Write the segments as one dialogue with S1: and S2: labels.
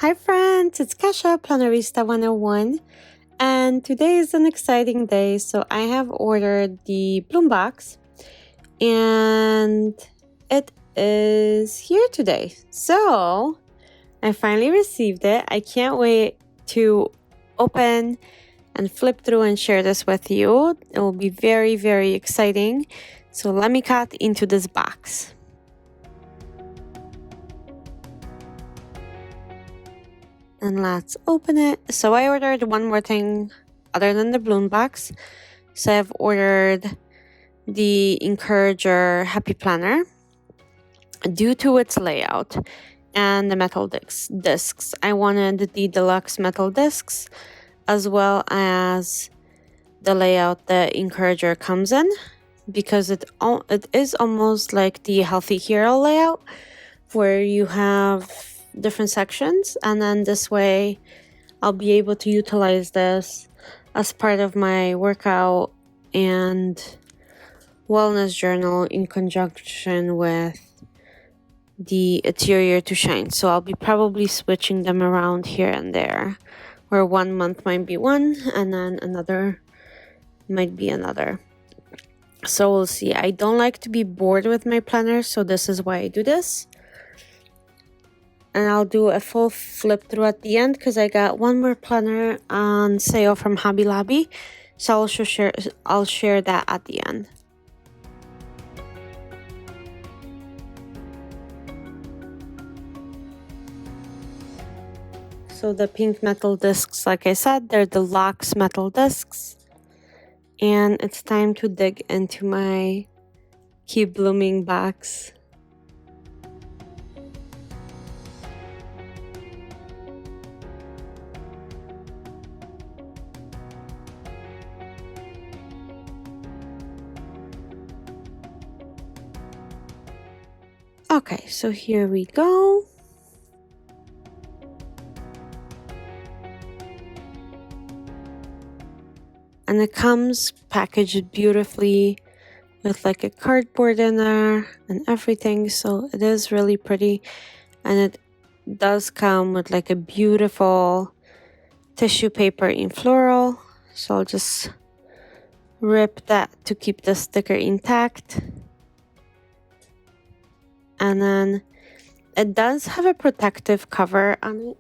S1: Hi friends, it's Kasha, Plannerista 101, and today is an exciting day. So I have ordered the bloom box and it is here today. So I finally received it. I can't wait to open and flip through and share this with you. It will be very, very exciting. So let me cut into this box. And let's open it. So I ordered one more thing other than the bloom box. So I've ordered the Encourager Happy Planner due to its layout and the metal discs. I wanted the deluxe metal discs as well as the layout the Encourager comes in, because it is almost like the Healthy Hero layout where you have different sections, and then this way I'll be able to utilize this as part of my workout and wellness journal in conjunction with the Interior to Shine. So I'll be probably switching them around here and there, where 1 month might be one and then another might be another. So we'll see. I don't like to be bored with my planner, so this is why I do this. And I'll do a full flip through at the end because I got one more planner on sale from Hobby Lobby. So I'll share that at the end. So the pink metal discs, like I said, they're deluxe metal discs. And it's time to dig into my Keep Blooming box. Okay, so here we go. And it comes packaged beautifully with like a cardboard in there and everything. So it is really pretty. And it does come with like a beautiful tissue paper in floral. So I'll just rip that to keep the sticker intact. And then it does have a protective cover on it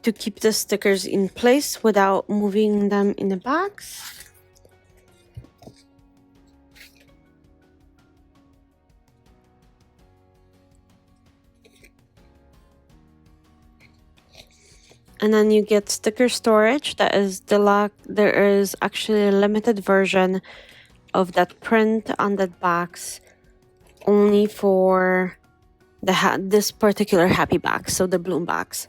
S1: to keep the stickers in place without moving them in the box. And then you get sticker storage that is deluxe. There is actually a limited version of that print on that box only for this particular happy box, so the bloom box.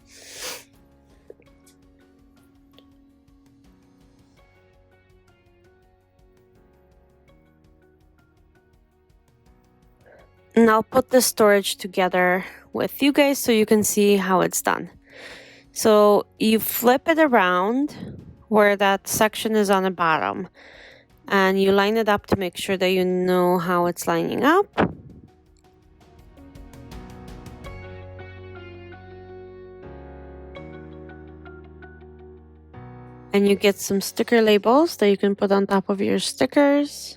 S1: And I'll put the storage together with you guys so you can see how it's done. So you flip it around where that section is on the bottom, and you line it up to make sure that you know how it's lining up. And you get some sticker labels that you can put on top of your stickers,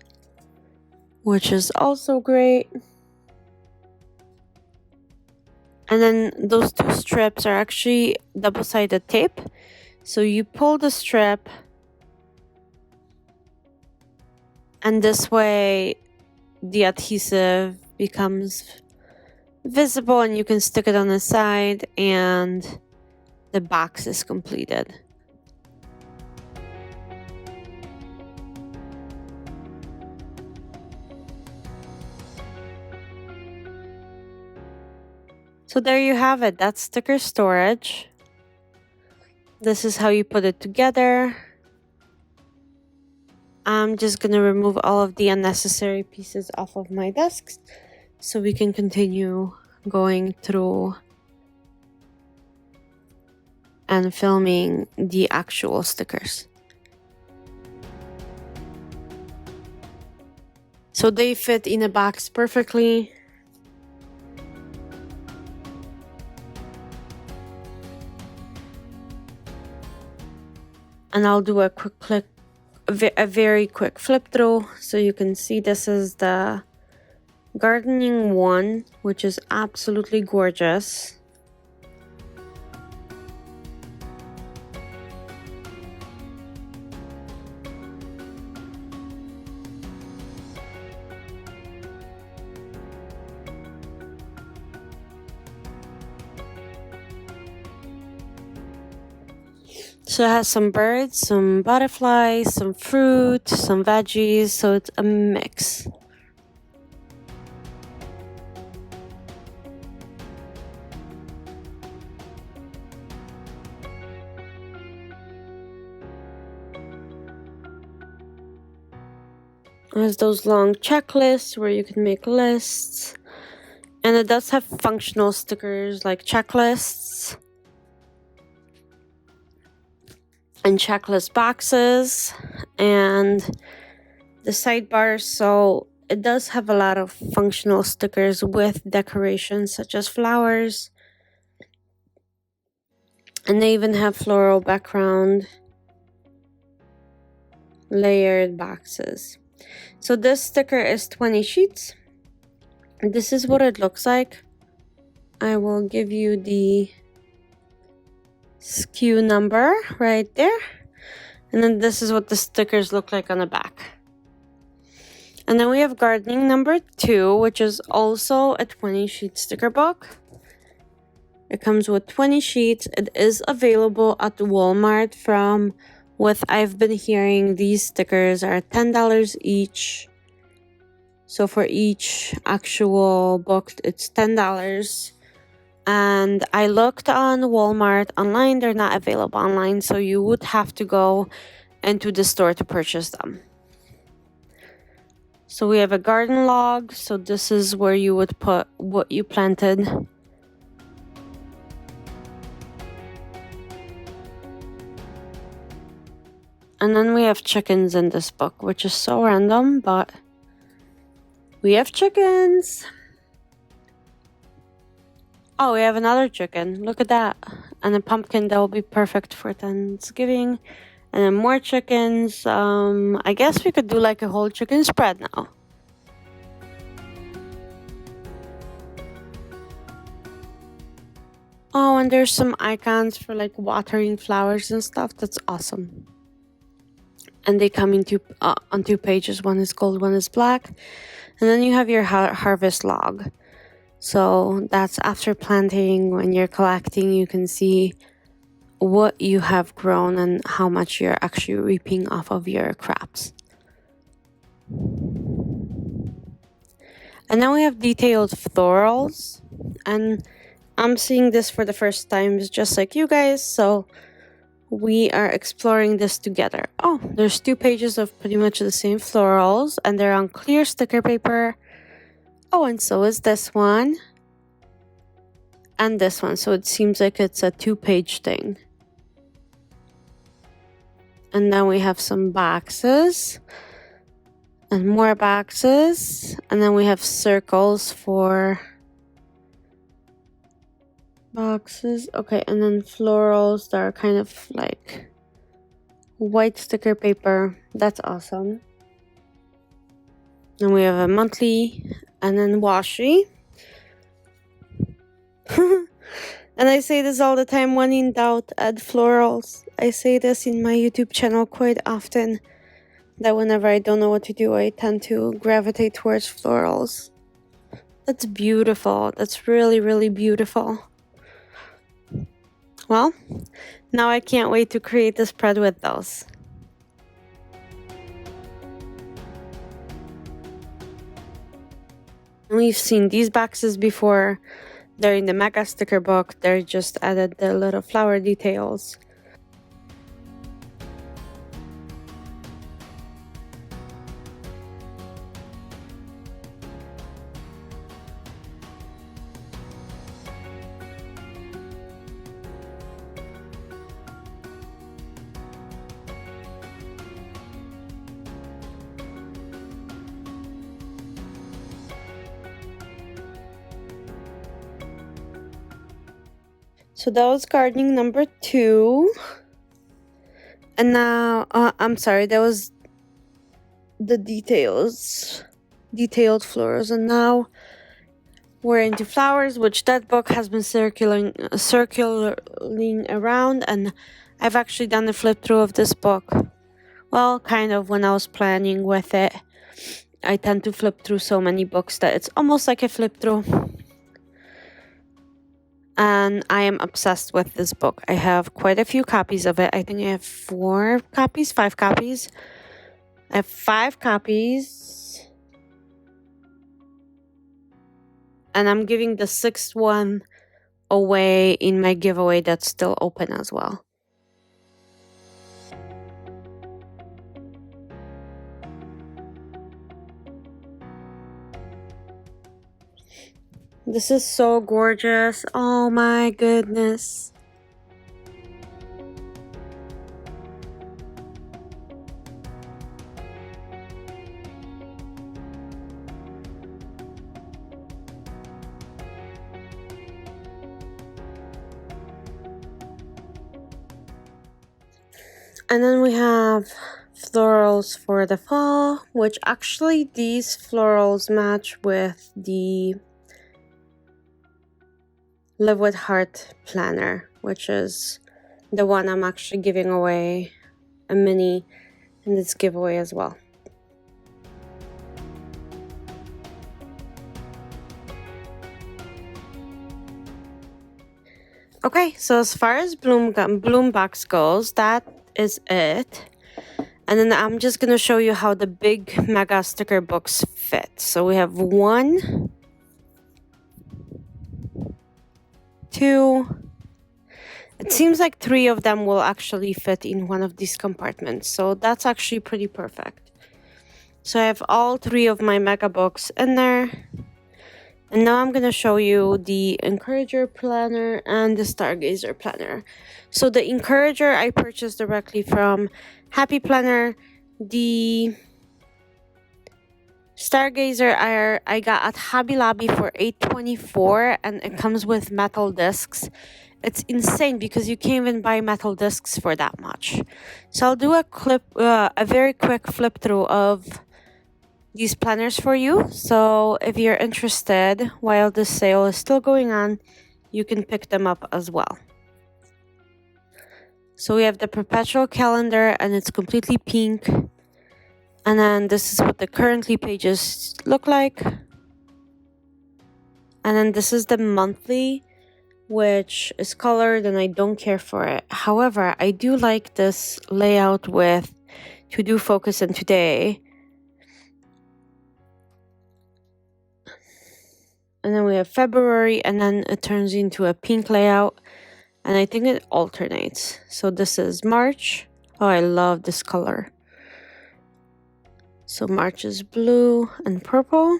S1: which is also great. And then those two strips are actually double-sided tape. So you pull the strip, and this way the adhesive becomes visible and you can stick it on the side and the box is completed. So there you have it. That's sticker storage. This is how you put it together. I'm just going to remove all of the unnecessary pieces off of my desk so we can continue going through and filming the actual stickers. So they fit in a box perfectly. And I'll do a quick click, a very quick flip through, so you can see this is the gardening one, which is absolutely gorgeous. So it has some birds, some butterflies, some fruit, some veggies, so it's a mix. There's those long checklists where you can make lists. And it does have functional stickers like checklists and checklist boxes and the sidebars. So it does have a lot of functional stickers with decorations such as flowers. And they even have floral background layered boxes. So this sticker is 20 sheets. This is what it looks like. I will give you the SKU number right there. And then this is what the stickers look like on the back. And then we have gardening number 2, which is also a 20 sheet sticker book. It comes with 20 sheets. It is available at Walmart. From what I've been hearing, these stickers are $10 each. So for each actual book, it's $10. And I looked on Walmart online. They're not available online, so you would have to go into the store to purchase them. So we have a garden log. So this is where you would put what you planted. And then we have chickens in this book, which is so random, but we have chickens. Oh, we have another chicken. Look at that. And a pumpkin that will be perfect for Thanksgiving. And then more chickens. I guess we could do like a whole chicken spread now. Oh, and there's some icons for like watering flowers and stuff. That's awesome. And they come in on 2 pages. One is gold, one is black. And then you have your harvest log. So that's after planting. When you're collecting, you can see what you have grown and how much you're actually reaping off of your crops. And then we have detailed florals. And I'm seeing this for the first time, just like you guys. So we are exploring this together. Oh, there's 2 pages of pretty much the same florals, and they're on clear sticker paper. Oh, and so is this one. And this one. So it seems like it's a 2-page thing. And then we have some boxes. And more boxes. And then we have circles for boxes. Okay, and then florals that are kind of like white sticker paper. That's awesome. And we have a monthly and then washi. And I say this all the time, when in doubt, add florals. I say this in my YouTube channel quite often, that whenever I don't know what to do, I tend to gravitate towards florals. That's beautiful. That's really, really beautiful. Well, now I can't wait to create the spread with those. We've seen these boxes before. They're in the mega sticker book. They're just added the little flower details. So that was gardening number 2. And now, I'm sorry, there was the detailed florals, and now we're into flowers, which that book has been circling around, and I've actually done a flip through of this book. Well, kind of when I was planning with it. I tend to flip through so many books that it's almost like a flip through. And I am obsessed with this book. I have quite a few copies of it. I think I have 5 copies. I have 5 copies. And I'm giving the 6th one away in my giveaway that's still open as well. This is so gorgeous. Oh my goodness. And then we have florals for the fall, which actually these florals match with the Live with Heart planner, which is the one I'm actually giving away a mini in this giveaway as well. Okay, so as far as bloom box goes, that is it. And then I'm just gonna show you how the big mega sticker books fit. So we have 1, 2. It seems like 3 of them will actually fit in one of these compartments. So that's actually pretty perfect. So I have all 3 of my mega books in there. And now I'm going to show you the Encourager Planner and the Stargazer Planner. So the Encourager I purchased directly from Happy Planner. The Stargazer I got at Hobby Lobby for $8.24, and it comes with metal discs. It's insane because you can't even buy metal discs for that much. So I'll do a very quick flip through of these planners for you. So if you're interested, while this sale is still going on, you can pick them up as well. So we have the perpetual calendar, and it's completely pink. And then this is what the currently pages look like. And then this is the monthly, which is colored, and I don't care for it. However, I do like this layout with To Do, Focus, and Today. And then we have February, and then it turns into a pink layout. And I think it alternates. So this is March. Oh, I love this color. So March is blue and purple.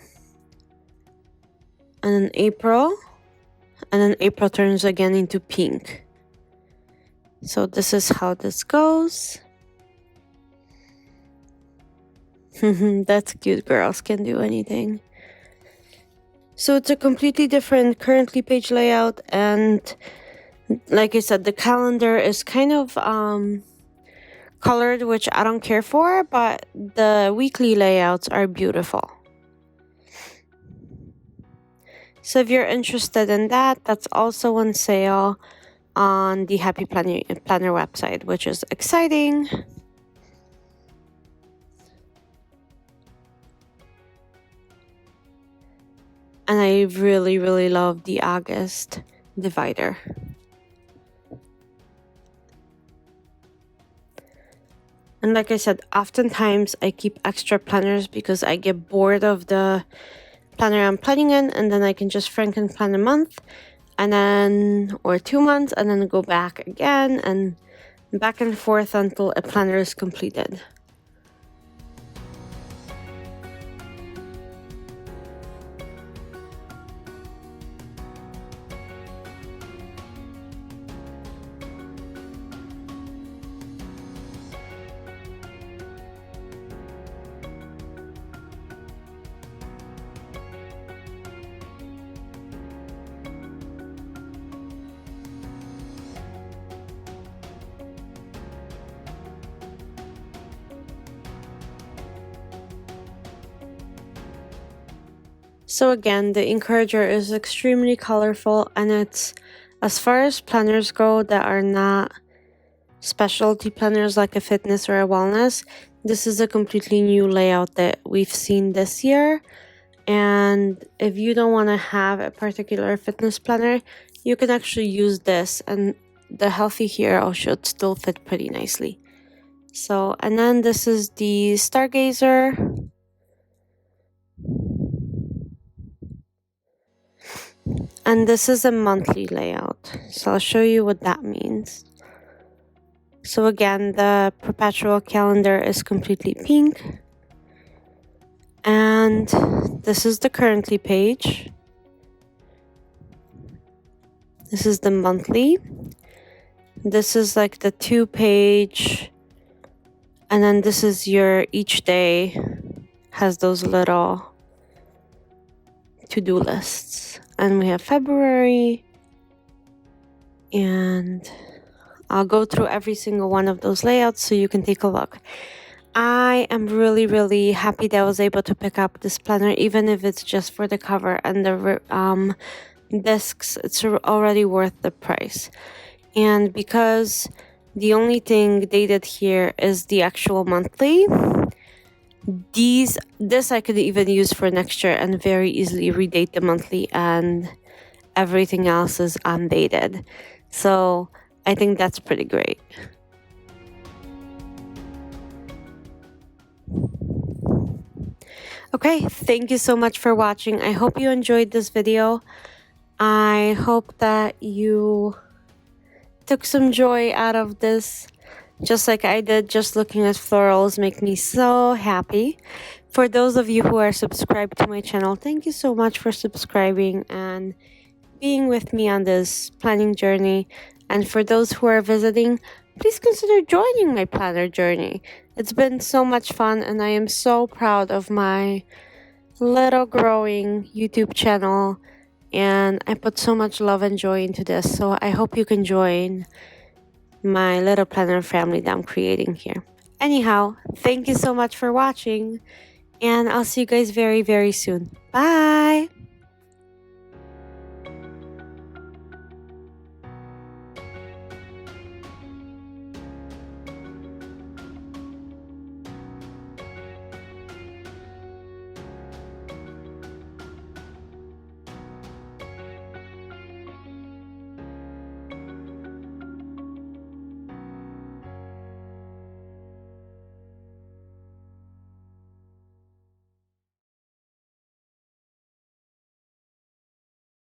S1: And then April. And then April turns again into pink. So this is how this goes. That's cute. Girls can do anything. So it's a completely different currently page layout, and like I said, the calendar is kind of colored, which I don't care for, but the weekly layouts are beautiful. So if you're interested in that, that's also on sale on the Happy Planner website, which is exciting. And I really, really love the August divider. And like I said, oftentimes I keep extra planners because I get bored of the planner I'm planning in, and then I can just franken plan a month and then or 2 months, and then go back again and back and forth until a planner is completed. So again, the encourager is extremely colorful, and it's, as far as planners go that are not specialty planners like a fitness or a wellness, this is a completely new layout that we've seen this year. And if you don't want to have a particular fitness planner, you can actually use this, and the Healthy Hero should still fit pretty nicely. So, and then this is the Stargazer. And this is a monthly layout. So I'll show you what that means. So again, the perpetual calendar is completely pink. And this is the currently page. This is the monthly. This is like the 2-page. And then this is your each day has those little to-do lists. And we have February. And I'll go through every single one of those layouts so you can take a look. I am really, really happy that I was able to pick up this planner, even if it's just for the cover and the discs. It's already worth the price. And because the only thing dated here is the actual monthly, this I could even use for next year and very easily redate the monthly, and everything else is undated. So I think that's pretty great. Okay, thank you so much for watching. I hope you enjoyed this video. I hope that you took some joy out of this, just like I did. Just looking at florals make me so happy. For those of you who are subscribed to my channel, thank you so much for subscribing and being with me on this planning journey. And for those who are visiting, please consider joining my planner journey. It's been so much fun, and I am so proud of my little growing YouTube channel, and I put so much love and joy into this. So I hope you can join my little planner family that I'm creating here. Anyhow, thank you so much for watching, and I'll see you guys very, very soon. Bye!